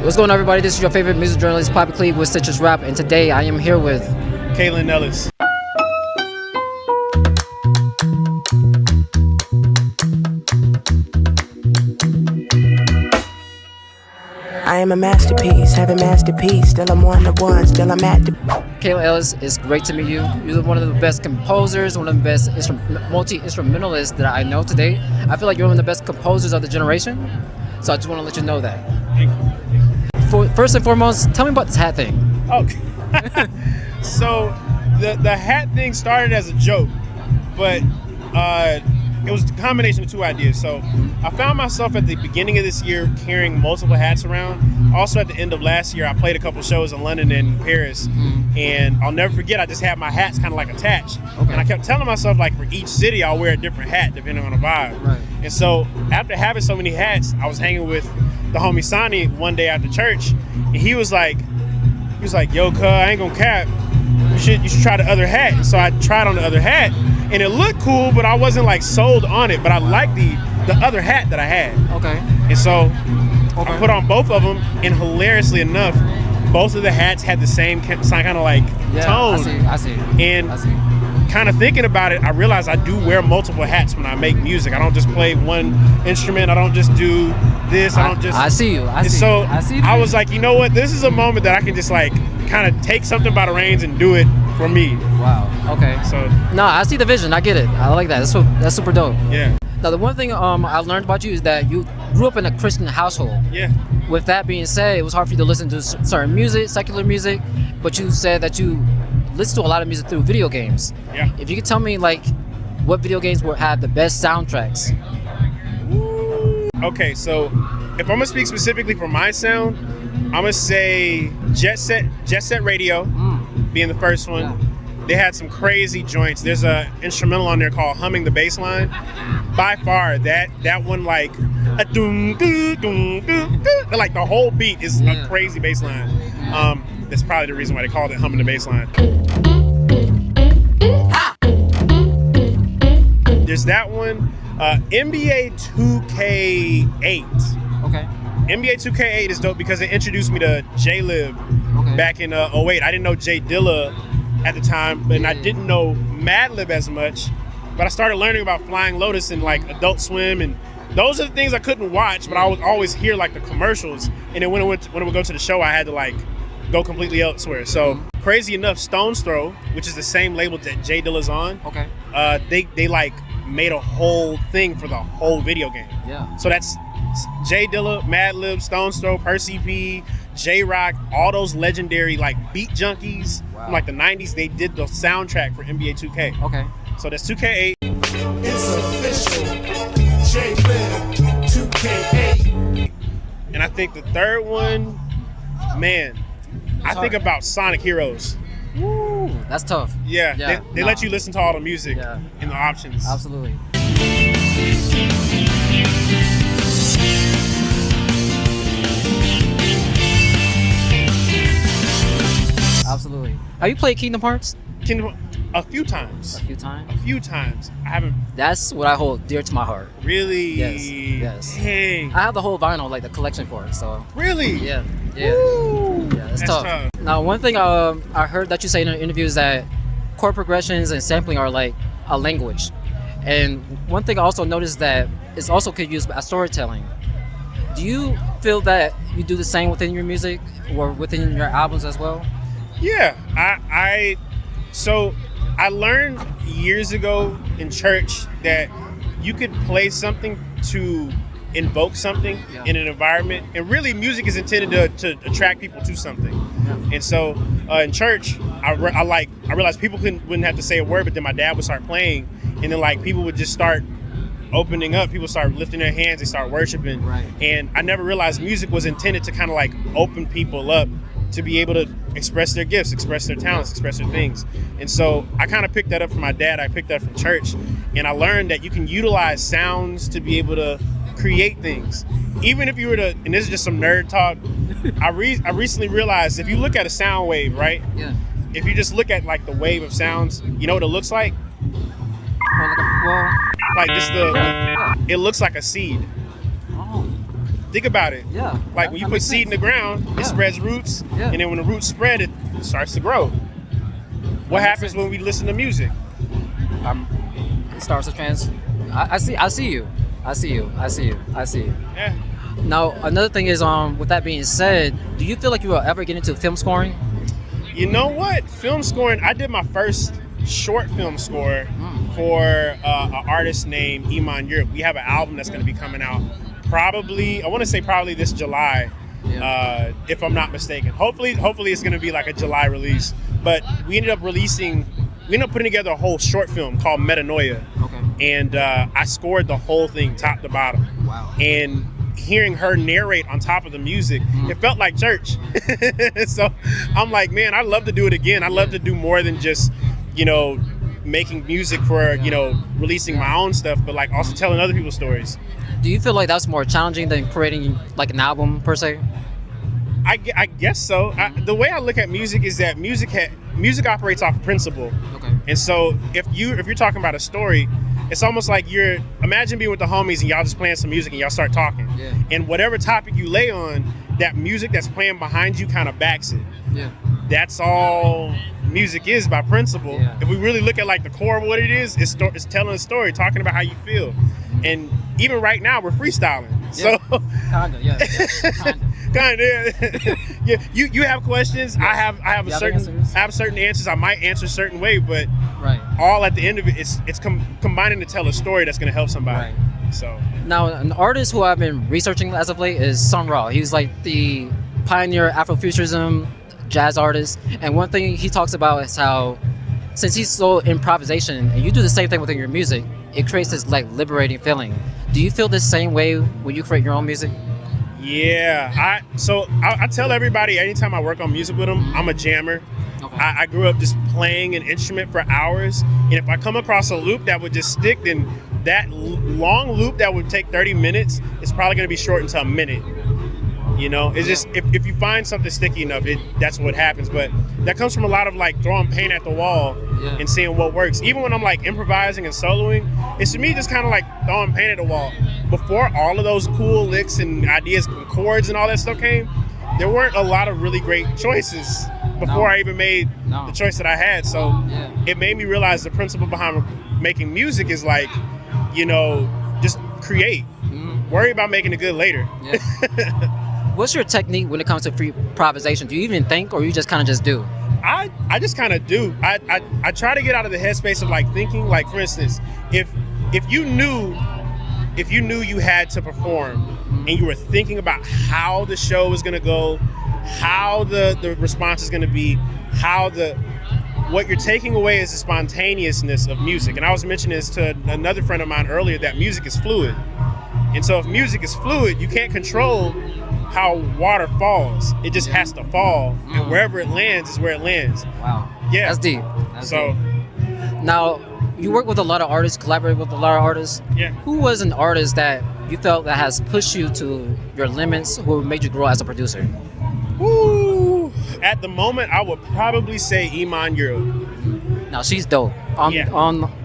What's going on, everybody? This is your favorite music journalist, Poppy Cleve with CitrusRap, and today I am here with Kaelin Ellis. I am a masterpiece, have a masterpiece. Still I'm one of one, still I'm at the... Kaelin Ellis. It's great to meet you. You're one of the best composers, one of the best multi-instrumentalists that I know today. I feel like you're one of the best composers of the generation, so I just want to let you know that. Thank you. First and foremost, tell me about this hat thing. Okay. So the hat thing started as a joke, but it was a combination of two ideas. So I found myself at the beginning of this year carrying multiple hats around. Also at the end of last year, I played a couple shows in London and Paris, and I'll never forget, I just had my hats kind of like attached. Okay. And I kept telling myself, like, for each city, I'll wear a different hat depending on the vibe. Right. And so after having so many hats, I was hanging with the homie Sonny one day after church, and he was like, yo, cuz, I ain't gonna cap. You should try the other hat. So I tried on the other hat, and it looked cool, but I wasn't like sold on it. But I liked the other hat that I had. Okay. And so I put on both of them, and hilariously enough, both of the hats had the same kind of like tone. I see. And kind of thinking about it, I realized I do wear multiple hats when I make music. I don't just play one instrument. I don't just do this. I see you. I was like, you know what? This is a moment that I can just like kind of take something by the reins and do it for me. Wow. Okay. So no, I see the vision. I get it. I like that. That's super dope. Yeah. Now, the one thing I learned about you is that you grew up in a Christian household. Yeah. With that being said, it was hard for you to listen to certain music, secular music, but you said that you listen to a lot of music through video games. Yeah. If you could tell me, like, what video games had the best soundtracks? Okay, so if I'm gonna speak specifically for my sound, I'm gonna say Jet Set Radio being the first one. Yeah. They had some crazy joints. There's a instrumental on there called Humming the Bass Line. By far, that one, like a doom doo doom doo doo, like the whole beat is a crazy bass line. That's probably the reason why they called it Humming the Bass Line. There's that one. NBA 2K8. Okay. NBA 2K8 is dope because it introduced me to J-Lib back in 08. I didn't know J Dilla at the time, and I didn't know Madlib as much, but I started learning about Flying Lotus and like Adult Swim, and those are the things I couldn't watch, but I would always hear like the commercials, and then when it would go to the show, I had to like go completely elsewhere. So crazy enough, Stone's Throw, which is the same label that J Dilla's on, they like made a whole thing for the whole video game. Yeah. So that's J Dilla, Madlib, Stone's Throw, Percy P, J-Rock, all those legendary like beat junkies from like the 90s, they did the soundtrack for NBA 2K. Okay. So that's 2K8. It's official. J-Lib 2K8. And I think the third one, man, I think about Sonic Heroes. Woo, that's tough. Yeah, they let you listen to all the music in the options. Absolutely. Absolutely. Have you played Kingdom Hearts? A few times. A few times? A few times. I haven't. That's what I hold dear to my heart. Really? Yes. Dang. I have the whole vinyl, like the collection for it. So. Really? Yeah. Woo. Yeah. That's tough. Now, one thing I heard that you say in an interview is that chord progressions and sampling are like a language, and one thing I also noticed that it's also could use as storytelling. Do you feel that you do the same within your music or within your albums as well? Yeah, so I learned years ago in church that you could play something to invoke something in an environment, and really music is intended to attract people to something. And so in church, I realized people wouldn't have to say a word, but then my dad would start playing, and then like people would just start opening up, people start lifting their hands, they start worshiping. Right. And I never realized music was intended to kind of like open people up to be able to express their gifts, express their talents, express their things. And so I kind of picked that up from my dad, I picked that from church, and I learned that you can utilize sounds to be able to create things. Even if you were to, and this is just some nerd talk, I recently realized if you look at a sound wave, right? Yeah. If you just look at like the wave of sounds, you know what it looks like? Like just it looks like a seed. Think about it. Yeah. Like when you put seed in the ground, Yeah. it spreads roots, Yeah. and then when the roots spread, it starts to grow. What happens when we listen to music? It starts to trans. I see you. Yeah. Now another thing is, with that being said, do you feel like you will ever get into film scoring? You know what? Film scoring. I did my first short film score for an artist named Iman Europe. We have an album that's going to be coming out probably this July, if I'm not mistaken. Hopefully it's going to be like a July release. But we ended up putting together a whole short film called Metanoia. Okay. And I scored the whole thing top to bottom. Wow. And hearing her narrate on top of the music, it felt like church. So I'm like, man, I'd love to do it again. I'd love to do more than just, making music for, releasing my own stuff, but like also telling other people's stories. Do you feel like that's more challenging than creating like an album per se? I guess so. The way I look at music is that music operates off principle. Okay. And so if you're talking about a story, it's almost like imagine being with the homies and y'all just playing some music and y'all start talking. Yeah. And whatever topic you lay on, that music that's playing behind you kind of backs it. Yeah. That's all music is by principle. Yeah. If we really look at like the core of what it is, it's telling a story, talking about how you feel. And even right now we're freestyling. Yeah. So Kinda, yeah. kinda. Yeah. You have questions. I have certain answers. I might answer a certain way, but Right. all at the end of it, it's combining to tell a story that's going to help somebody. Right. So Now, an artist who I've been researching as of late is Sun Ra. He's like the pioneer Afrofuturism jazz artist, and one thing he talks about is how, since he's so improvisation, and you do the same thing within your music, it creates this like liberating feeling. Do you feel the same way when you create your own music? yeah, I tell everybody anytime I work on music with them, I'm a jammer. Okay. I grew up just playing an instrument for hours, and if I come across a loop that would just stick, then that long loop that would take 30 minutes is probably going to be shortened to a minute. It's just if you find something sticky enough, that's what happens. But that comes from a lot of like throwing paint at the wall and seeing what works. Even when I'm like improvising and soloing, it's to me just kind of like throwing paint at the wall. Before all of those cool licks and ideas and chords and all that stuff came, there weren't a lot of really great choices before I even made the choice that I had. So it made me realize the principle behind making music is like, just create. Worry about making it good later. Yeah. What's your technique when it comes to free improvisation? Do you even think, or you just kind of just do? I just kind of do. I try to get out of the headspace of like thinking. Like for instance, if you knew you had to perform and you were thinking about how the show is gonna go, how the response is gonna be, what you're taking away is the spontaneousness of music. And I was mentioning this to another friend of mine earlier, that music is fluid. And so if music is fluid, you can't control how water falls. It just has to fall, and wherever it lands is where it lands. Wow. Yeah. That's deep. Now, you work with a lot of artists, collaborate with a lot of artists. Yeah. Who was an artist that you felt that has pushed you to your limits, who made you grow as a producer? Ooh. At the moment, I would probably say Iman Europe. Now, she's dope.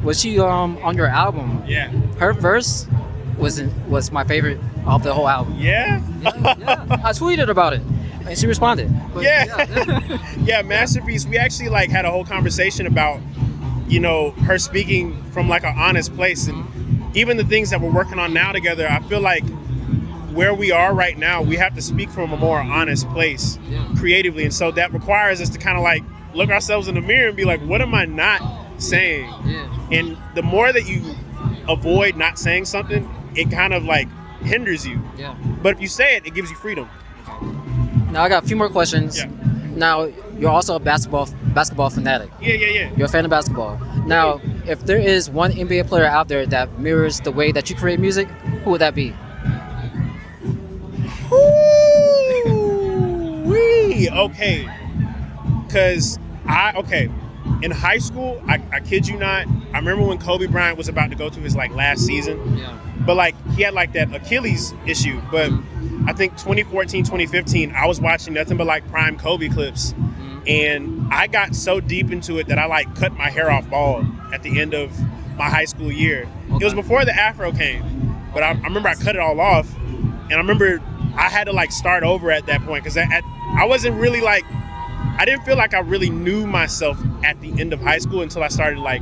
Was she on your album? Yeah. Her verse was my favorite of the whole album. Yeah? Yeah. I tweeted about it, and she responded. But, Yeah, Masterpiece. We actually like had a whole conversation about, her speaking from like an honest place, and even the things that we're working on now together. I feel like where we are right now, we have to speak from a more honest place creatively, and so that requires us to kind of like look ourselves in the mirror and be like, what am I not saying? Yeah. And the more that you avoid not saying something, it kind of like hinders you. Yeah. But if you say it, it gives you freedom. Now I got a few more questions. Yeah. Now you're also a basketball fanatic. Yeah. You're a fan of basketball. Now, if there is one NBA player out there that mirrors the way that you create music, who would that be? Ooh-wee. Okay. Because in high school, I kid you not, I remember when Kobe Bryant was about to go through his like last season. Yeah. But like he had like that Achilles issue. But I think 2014, 2015, I was watching nothing but like prime Kobe clips. And I got so deep into it that I like cut my hair off bald at the end of my high school year. It was before the afro came, but I remember I cut it all off. And I remember I had to like start over at that point because I wasn't really like, I didn't feel like I really knew myself at the end of high school until I started like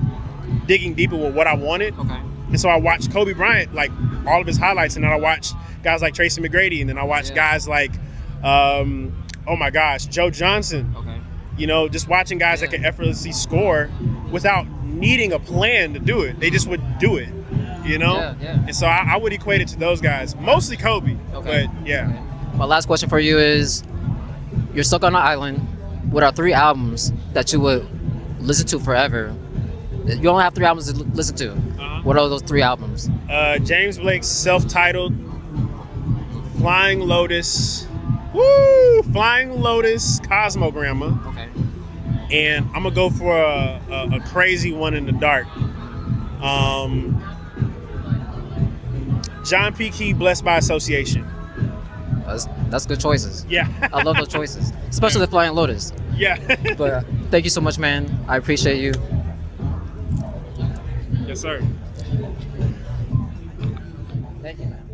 digging deeper with what I wanted. Okay. And so I watched Kobe Bryant, like all of his highlights, and then I watched guys like Tracy McGrady, and then I watched guys like, oh my gosh, Joe Johnson. Okay. You know, just watching guys that can effortlessly score without needing a plan to do it. They just would do it, you know? Yeah. And so I would equate it to those guys, mostly Kobe. Okay. But yeah. Okay. My last question for you is, you're stuck on an island. What are 3 albums that you would listen to forever? You only have 3 albums to listen to. What are those 3 albums? James Blake's self-titled, Flying Lotus, Cosmogramma. Okay. And I'm gonna go for a crazy one in the dark. John P. Key, Blessed by Association. That's good choices. Yeah. I love those choices, especially the Flying Lotus. Yeah. But thank you so much, man. I appreciate you. Yes, sir. Thank you, man.